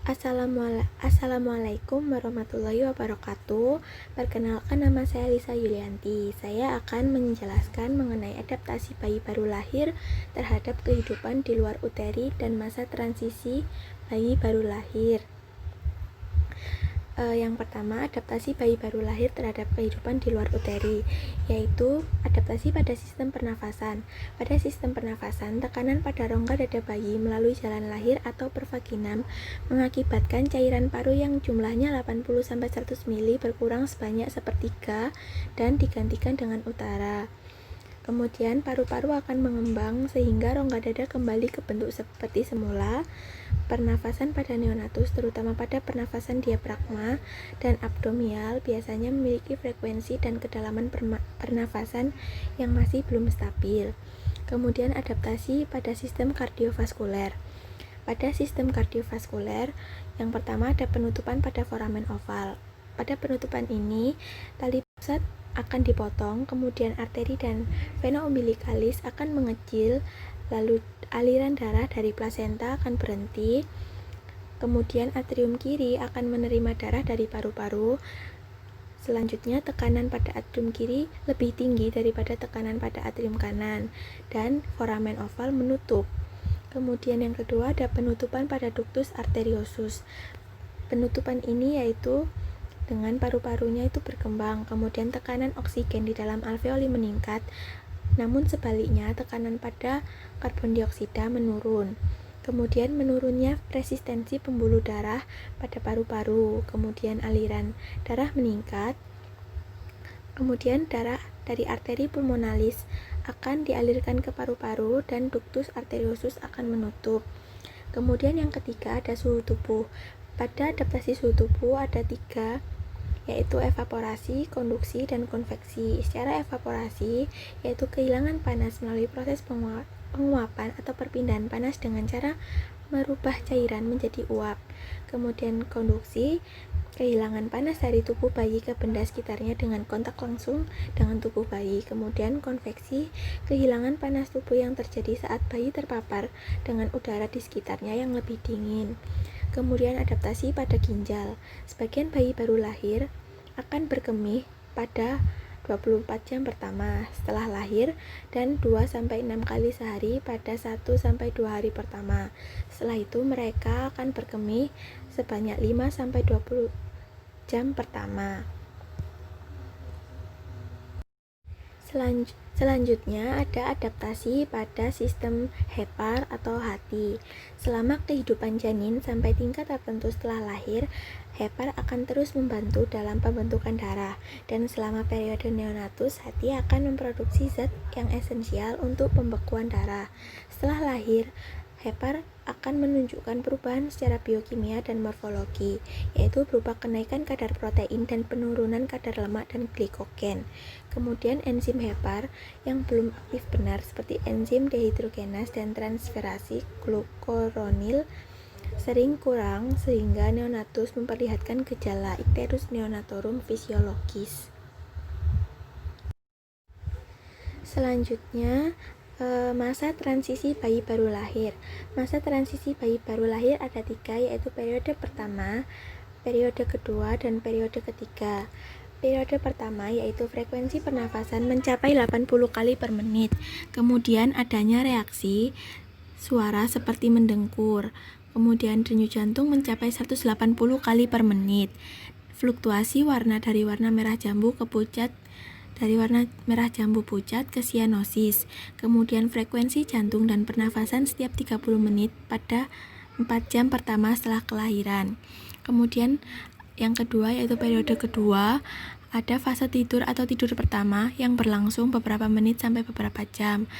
Assalamualaikum warahmatullahi wabarakatuh. Perkenalkan, nama saya Lisa Yulianti. Saya akan menjelaskan mengenai adaptasi bayi baru lahir terhadap kehidupan di luar uteri dan masa transisi bayi baru lahir. Yang pertama, adaptasi bayi baru lahir terhadap kehidupan di luar uteri, yaitu adaptasi pada sistem pernafasan. Pada sistem pernafasan, tekanan pada rongga dada bayi melalui jalan lahir atau pervaginam mengakibatkan cairan paru yang jumlahnya 80-100 ml berkurang sebanyak sepertiga dan digantikan dengan udara. Kemudian paru-paru akan mengembang sehingga rongga dada kembali ke bentuk seperti semula. Pernafasan pada neonatus, terutama pada pernafasan diafragma dan abdominal, biasanya memiliki frekuensi dan kedalaman pernafasan yang masih belum stabil. Kemudian adaptasi pada sistem kardiovaskuler. Pada sistem kardiovaskuler, yang pertama ada penutupan pada foramen oval. Pada penutupan ini, tali pusat akan dipotong, kemudian arteri dan vena umbilikalis akan mengecil, lalu aliran darah dari plasenta akan berhenti, kemudian atrium kiri akan menerima darah dari paru-paru. Selanjutnya, tekanan pada atrium kiri lebih tinggi daripada tekanan pada atrium kanan, dan foramen oval menutup. Kemudian yang kedua ada penutupan pada ductus arteriosus. Penutupan ini yaitu dengan paru-parunya itu berkembang, kemudian tekanan oksigen di dalam alveoli meningkat, namun sebaliknya tekanan pada karbon dioksida menurun. Kemudian menurunnya resistensi pembuluh darah pada paru-paru, kemudian aliran darah meningkat, kemudian darah dari arteri pulmonalis akan dialirkan ke paru-paru dan ductus arteriosus akan menutup. Kemudian yang ketiga ada suhu tubuh. Pada adaptasi suhu tubuh ada tiga, yaitu evaporasi, konduksi, dan konveksi. Secara evaporasi, yaitu kehilangan panas melalui proses penguapan atau perpindahan panas dengan cara merubah cairan menjadi uap. Kemudian konduksi, kehilangan panas dari tubuh bayi ke benda sekitarnya dengan kontak langsung dengan tubuh bayi. Kemudian konveksi, kehilangan panas tubuh yang terjadi saat bayi terpapar dengan udara di sekitarnya yang lebih dingin. Kemudian adaptasi pada ginjal. Sebagian bayi baru lahir akan berkemih pada 24 jam pertama setelah lahir dan 2-6 kali sehari pada 1-2 hari pertama. Setelah itu mereka akan berkemih sebanyak 5-20 jam pertama. Selanjutnya ada adaptasi pada sistem hepar atau hati. Selama kehidupan janin sampai tingkat tertentu setelah lahir, hepar akan terus membantu dalam pembentukan darah, dan selama periode neonatus, hati akan memproduksi zat yang esensial untuk pembekuan darah. Setelah lahir, hepar akan menunjukkan perubahan secara biokimia dan morfologi, yaitu berupa kenaikan kadar protein dan penurunan kadar lemak dan glikogen. Kemudian enzim hepar yang belum aktif benar seperti enzim dehidrogenase dan transferasi glukuronil sering kurang sehingga neonatus memperlihatkan gejala icterus neonatorum fisiologis. Selanjutnya, masa transisi bayi baru lahir. Masa transisi bayi baru lahir ada tiga, yaitu periode pertama, periode kedua, dan periode ketiga. Periode pertama yaitu frekuensi pernafasan mencapai 80 kali per menit. Kemudian adanya reaksi suara seperti mendengkur. Kemudian denyut jantung mencapai 180 kali per menit. Fluktuasi warna dari warna merah jambu ke pucat, dari warna merah jambu pucat ke sianosis. Kemudian frekuensi jantung dan pernafasan setiap 30 menit pada 4 jam pertama setelah kelahiran. Kemudian yang kedua yaitu periode kedua, ada fase tidur atau tidur pertama yang berlangsung beberapa menit sampai beberapa jam,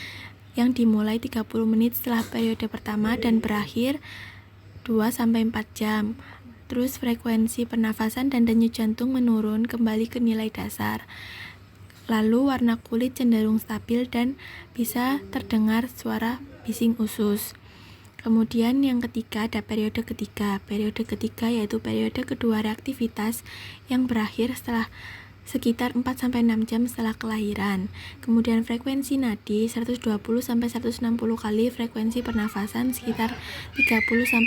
yang dimulai 30 menit setelah periode pertama dan berakhir 2-4 jam. Terus frekuensi pernafasan dan denyut jantung menurun kembali ke nilai dasar. Lalu warna kulit cenderung stabil dan bisa terdengar suara bising usus. Kemudian yang ketiga ada periode ketiga. Periode ketiga yaitu periode kedua reaktivitas yang berakhir setelah sekitar 4-6 jam setelah kelahiran. Kemudian frekuensi nadi 120-160 kali frekuensi pernafasan sekitar 30-60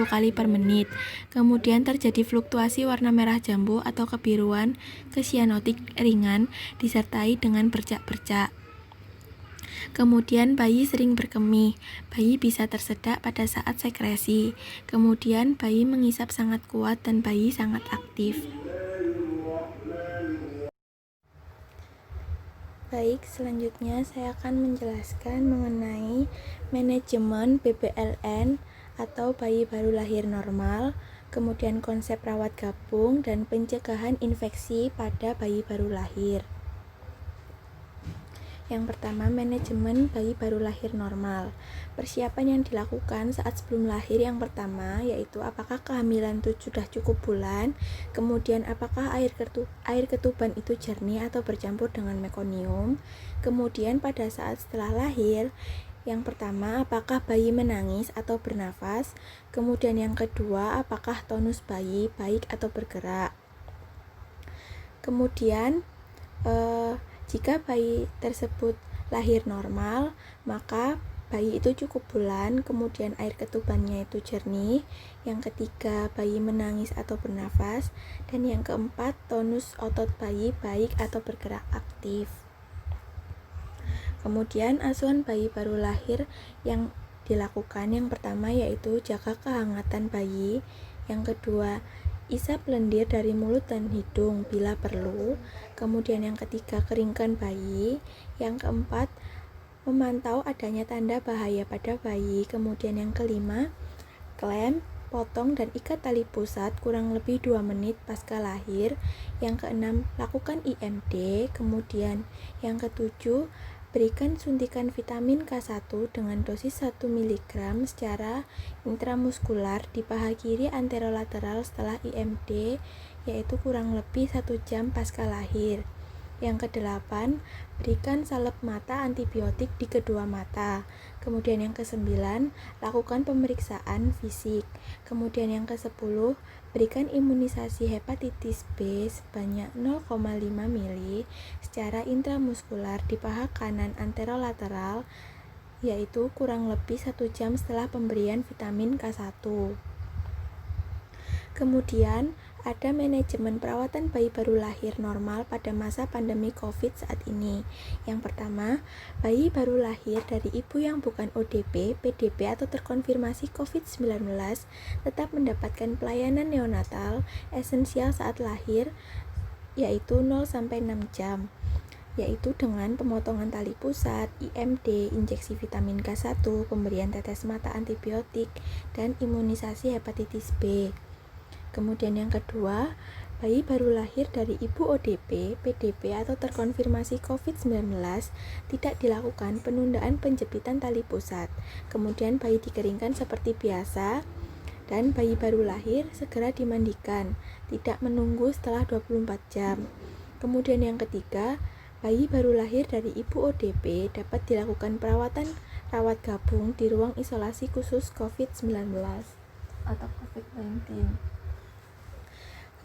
kali per menit. Kemudian terjadi fluktuasi warna merah jambu atau kebiruan ke sianotik ringan disertai dengan bercak-bercak. Kemudian bayi sering berkemih. Bayi bisa tersedak pada saat sekresi. Kemudian bayi mengisap sangat kuat dan bayi sangat aktif. Baik, selanjutnya saya akan menjelaskan mengenai manajemen BBLN atau bayi baru lahir normal, kemudian konsep rawat gabung dan pencegahan infeksi pada bayi baru lahir. Yang pertama, manajemen bayi baru lahir normal. Persiapan yang dilakukan saat sebelum lahir yang pertama yaitu apakah kehamilan itu sudah cukup bulan, kemudian apakah air ketuban itu jernih atau bercampur dengan mekonium, kemudian pada saat setelah lahir, yang pertama apakah bayi menangis atau bernafas, kemudian yang kedua apakah tonus bayi baik atau bergerak. Kemudian jika bayi tersebut lahir normal, maka bayi itu cukup bulan, kemudian air ketubannya itu jernih. Yang ketiga, bayi menangis atau bernafas. Dan yang keempat, tonus otot bayi baik atau bergerak aktif. Kemudian asuhan bayi baru lahir yang dilakukan yang pertama yaitu jaga kehangatan bayi. Yang kedua, isap lendir dari mulut dan hidung bila perlu. Kemudian yang ketiga, keringkan bayi. Yang keempat, memantau adanya tanda bahaya pada bayi. Kemudian yang kelima, klem, potong dan ikat tali pusat kurang lebih 2 menit pasca lahir. Yang keenam, lakukan IMD. Kemudian yang ketujuh, berikan suntikan vitamin K1 dengan dosis 1 mg secara intramuskular di paha kiri anterolateral setelah IMD, yaitu kurang lebih 1 jam pasca lahir. Yang kedelapan, berikan salep mata antibiotik di kedua mata. Kemudian yang kesembilan, lakukan pemeriksaan fisik. Kemudian yang kesepuluh, berikan imunisasi hepatitis B sebanyak 0,5 ml secara intramuskular di paha kanan anterolateral, yaitu kurang lebih 1 jam setelah pemberian vitamin K1. Kemudian, ada manajemen perawatan bayi baru lahir normal pada masa pandemi COVID saat ini. Yang pertama, bayi baru lahir dari ibu yang bukan ODP, PDP atau terkonfirmasi COVID-19 tetap mendapatkan pelayanan neonatal esensial saat lahir, yaitu 0-6 jam, yaitu dengan pemotongan tali pusat, IMD, injeksi vitamin K1, pemberian tetes mata antibiotik, dan imunisasi hepatitis B. Kemudian yang kedua, bayi baru lahir dari ibu ODP, PDP atau terkonfirmasi COVID-19 tidak dilakukan penundaan penjepitan tali pusat. Kemudian bayi dikeringkan seperti biasa dan bayi baru lahir segera dimandikan, tidak menunggu setelah 24 jam. Kemudian yang ketiga, bayi baru lahir dari ibu ODP dapat dilakukan perawatan rawat gabung di ruang isolasi khusus COVID-19 atau COVID-19.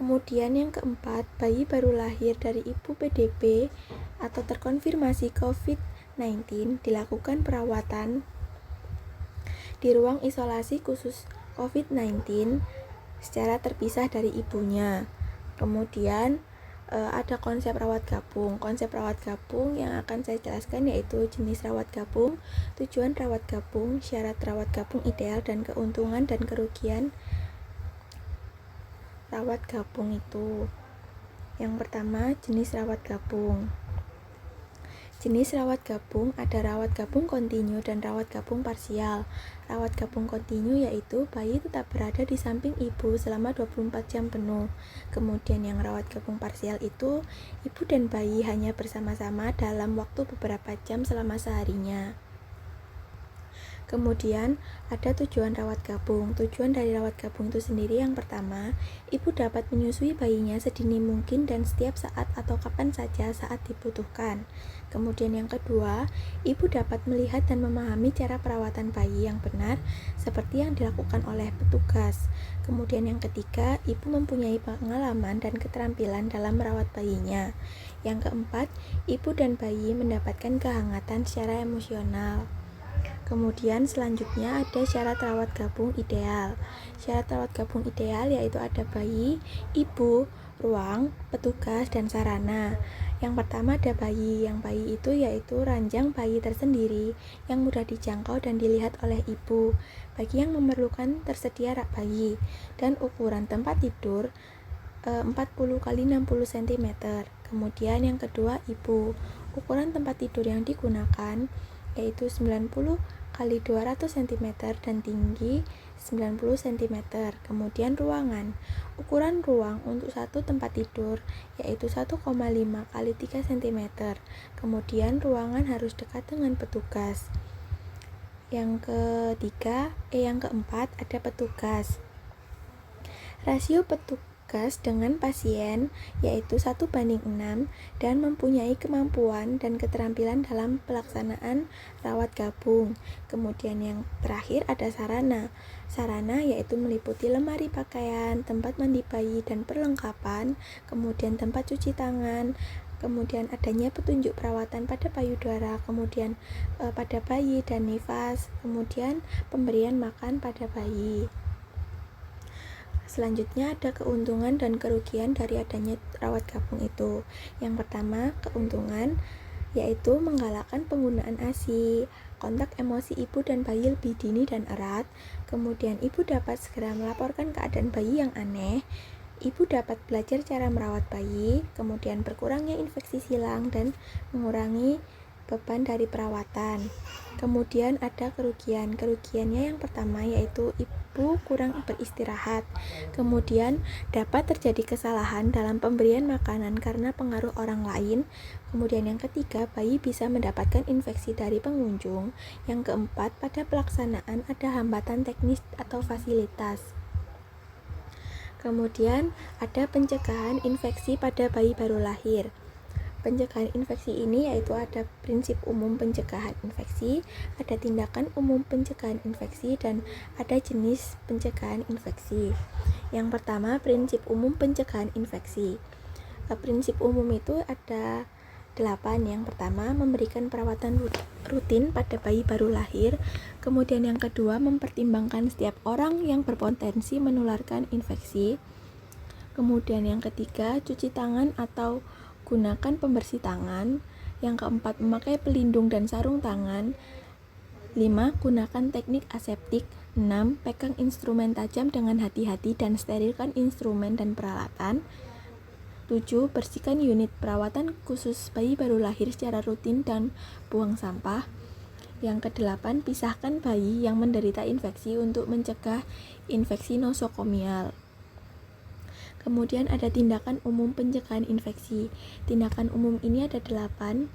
Kemudian yang keempat, bayi baru lahir dari ibu PDP atau terkonfirmasi COVID-19 dilakukan perawatan di ruang isolasi khusus COVID-19 secara terpisah dari ibunya. Kemudian ada konsep rawat gabung. Konsep rawat gabung yang akan saya jelaskan yaitu jenis rawat gabung, tujuan rawat gabung, syarat rawat gabung ideal, dan keuntungan dan kerugian rawat gabung itu. Yang pertama, jenis rawat gabung. Jenis rawat gabung ada rawat gabung kontinu dan rawat gabung parsial. Rawat gabung kontinu yaitu bayi tetap berada di samping ibu selama 24 jam penuh. Kemudian yang rawat gabung parsial itu ibu dan bayi hanya bersama-sama dalam waktu beberapa jam selama seharinya. Kemudian ada tujuan rawat gabung. Tujuan dari rawat gabung itu sendiri yang pertama, ibu dapat menyusui bayinya sedini mungkin dan setiap saat atau kapan saja saat dibutuhkan. Kemudian yang kedua, ibu dapat melihat dan memahami cara perawatan bayi yang benar seperti yang dilakukan oleh petugas. Kemudian yang ketiga, ibu mempunyai pengalaman dan keterampilan dalam merawat bayinya. Yang keempat, ibu dan bayi mendapatkan kehangatan secara emosional. Kemudian selanjutnya ada syarat rawat gabung ideal. Syarat rawat gabung ideal yaitu ada bayi, ibu, ruang, petugas, dan sarana. Yang pertama ada bayi. Yang bayi itu yaitu ranjang bayi tersendiri yang mudah dijangkau dan dilihat oleh ibu. Bagi yang memerlukan tersedia rak bayi dan ukuran tempat tidur 40 x 60 cm. Kemudian yang kedua ibu. Ukuran tempat tidur yang digunakan yaitu 90 x 200 cm dan tinggi 90 cm. Kemudian ruangan. Ukuran ruang untuk satu tempat tidur yaitu 1,5 x 3 cm. Kemudian ruangan harus dekat dengan petugas. Yang keempat ada petugas. Rasio petugas dengan pasien yaitu 1:6 dan mempunyai kemampuan dan keterampilan dalam pelaksanaan rawat gabung. Kemudian yang terakhir ada sarana. Sarana yaitu meliputi lemari pakaian, tempat mandi bayi dan perlengkapan, kemudian tempat cuci tangan, kemudian adanya petunjuk perawatan pada payudara, kemudian pada bayi dan nifas, kemudian pemberian makan pada bayi. Selanjutnya ada keuntungan dan kerugian dari adanya rawat gabung itu. Yang pertama, keuntungan yaitu menggalakkan penggunaan ASI, kontak emosi ibu dan bayi lebih dini dan erat. Kemudian ibu dapat segera melaporkan keadaan bayi yang aneh. Ibu dapat belajar cara merawat bayi, kemudian berkurangnya infeksi silang dan mengurangi beban dari perawatan. Kemudian ada kerugian. Kerugiannya yang pertama yaitu ibu kurang beristirahat. Kemudian dapat terjadi kesalahan dalam pemberian makanan karena pengaruh orang lain. Kemudian yang ketiga, bayi bisa mendapatkan infeksi dari pengunjung. Yang keempat, pada pelaksanaan ada hambatan teknis atau fasilitas. Kemudian ada pencegahan infeksi pada bayi baru lahir. Pencegahan infeksi ini yaitu ada prinsip umum pencegahan infeksi, ada tindakan umum pencegahan infeksi, dan ada jenis pencegahan infeksi. Yang pertama, prinsip umum pencegahan infeksi. Prinsip umum itu ada 8. Yang pertama, memberikan perawatan rutin pada bayi baru lahir. Kemudian yang kedua, mempertimbangkan setiap orang yang berpotensi menularkan infeksi. Kemudian yang ketiga, cuci tangan atau gunakan pembersih tangan. Yang keempat, memakai pelindung dan sarung tangan. 5. Gunakan teknik aseptik. 6. Pegang instrumen tajam dengan hati-hati dan sterilkan instrumen dan peralatan. 7. Bersihkan unit perawatan khusus bayi baru lahir secara rutin dan buang sampah. Yang ke-8, pisahkan bayi yang menderita infeksi untuk mencegah infeksi nosokomial. Kemudian ada tindakan umum pencegahan infeksi. Tindakan umum ini ada 8.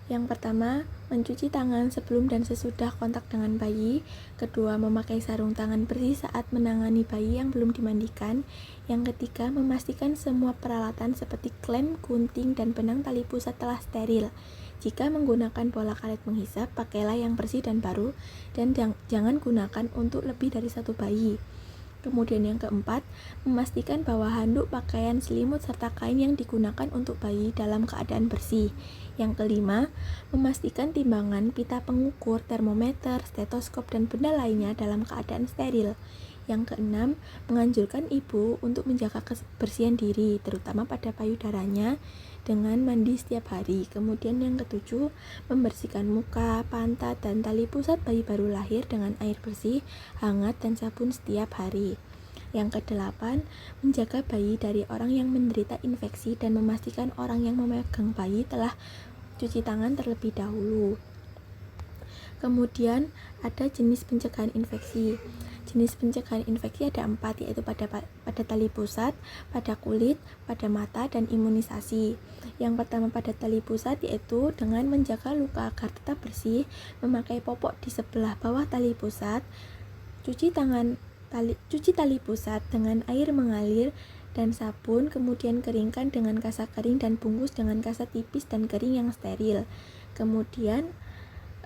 Yang pertama, mencuci tangan sebelum dan sesudah kontak dengan bayi. Kedua, memakai sarung tangan bersih saat menangani bayi yang belum dimandikan. Yang ketiga, memastikan semua peralatan seperti klem, gunting, dan benang tali pusat telah steril. Jika menggunakan bola karet menghisap, pakailah yang bersih dan baru, dan jangan gunakan untuk lebih dari 1 bayi. Kemudian yang keempat, memastikan bahwa handuk, pakaian, selimut, serta kain yang digunakan untuk bayi dalam keadaan bersih. Yang kelima, memastikan timbangan, pita pengukur, termometer, stetoskop, dan benda lainnya dalam keadaan steril. Yang keenam, menganjurkan ibu untuk menjaga kebersihan diri, terutama pada payudaranya, dengan mandi setiap hari. Kemudian yang ketujuh, membersihkan muka, pantat, dan tali pusat bayi baru lahir dengan air bersih, hangat, dan sabun setiap hari. Yang kedelapan, menjaga bayi dari orang yang menderita infeksi dan memastikan orang yang memegang bayi telah cuci tangan terlebih dahulu. Kemudian ada jenis pencegahan infeksi. Jenis pencegahan infeksi ada 4, yaitu pada tali pusat, pada kulit, pada mata, dan imunisasi. Yang pertama pada tali pusat yaitu dengan menjaga luka agar tetap bersih, memakai popok di sebelah bawah tali pusat, cuci tali pusat dengan air mengalir dan sabun, kemudian keringkan dengan kasa kering dan bungkus dengan kasa tipis dan kering yang steril. Kemudian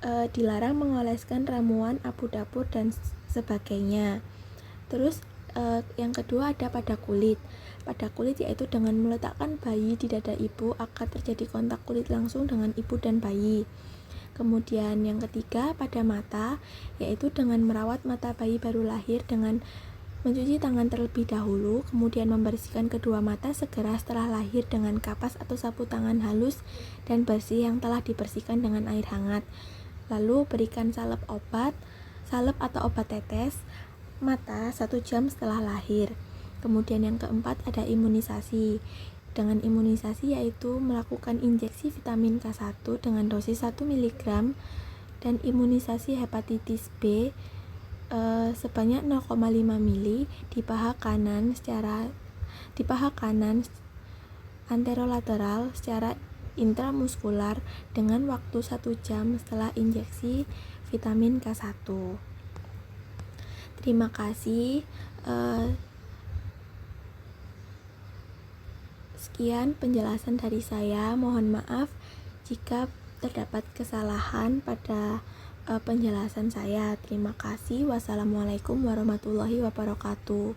dilarang mengoleskan ramuan, abu dapur, dan sebagainya. Terus yang kedua ada pada kulit. Pada kulit yaitu dengan meletakkan bayi di dada ibu agar terjadi kontak kulit langsung dengan ibu dan bayi. Kemudian yang ketiga pada mata, yaitu dengan merawat mata bayi baru lahir dengan mencuci tangan terlebih dahulu, kemudian membersihkan kedua mata segera setelah lahir dengan kapas atau sapu tangan halus dan bersih yang telah dibersihkan dengan air hangat. Lalu berikan salep atau obat tetes mata 1 jam setelah lahir. Kemudian yang keempat ada imunisasi. Dengan imunisasi yaitu melakukan injeksi vitamin K1 dengan dosis 1 mg dan imunisasi hepatitis B sebanyak 0,5 ml di paha kanan anterolateral secara intramuskular dengan waktu 1 jam setelah injeksi vitamin K1. Terima kasih. Sekian penjelasan dari saya. Mohon maaf jika terdapat kesalahan pada penjelasan saya. Terima kasih. Wassalamualaikum warahmatullahi wabarakatuh.